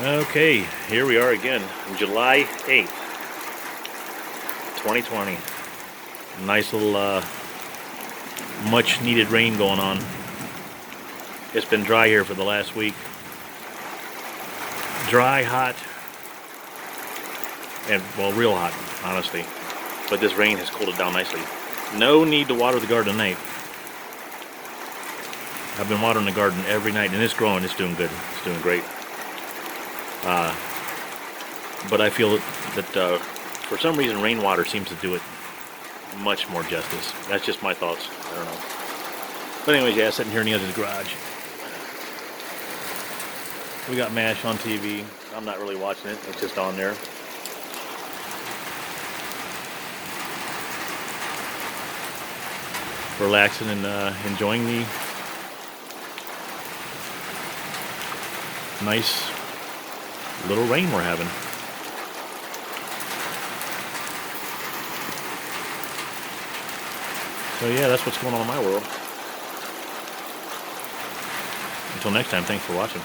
Okay, here we are again, July 8th, 2020. Nice little much needed rain going on. It's been dry here for the last week. Dry, hot, and well, real hot, honestly. But this rain has cooled it down nicely. No need to water the garden tonight. I've been watering the garden every night, and it's growing. It's doing good. It's doing great. But I feel that for some reason rainwater seems to do it much more justice. That's just my thoughts. I don't know. But anyways, yeah, sitting here in the other garage. We got MASH on TV. I'm not really watching it. It's just on there. Relaxing and enjoying the nice little rain we're having. So yeah, that's what's going on in my world. Until next time, thanks for watching.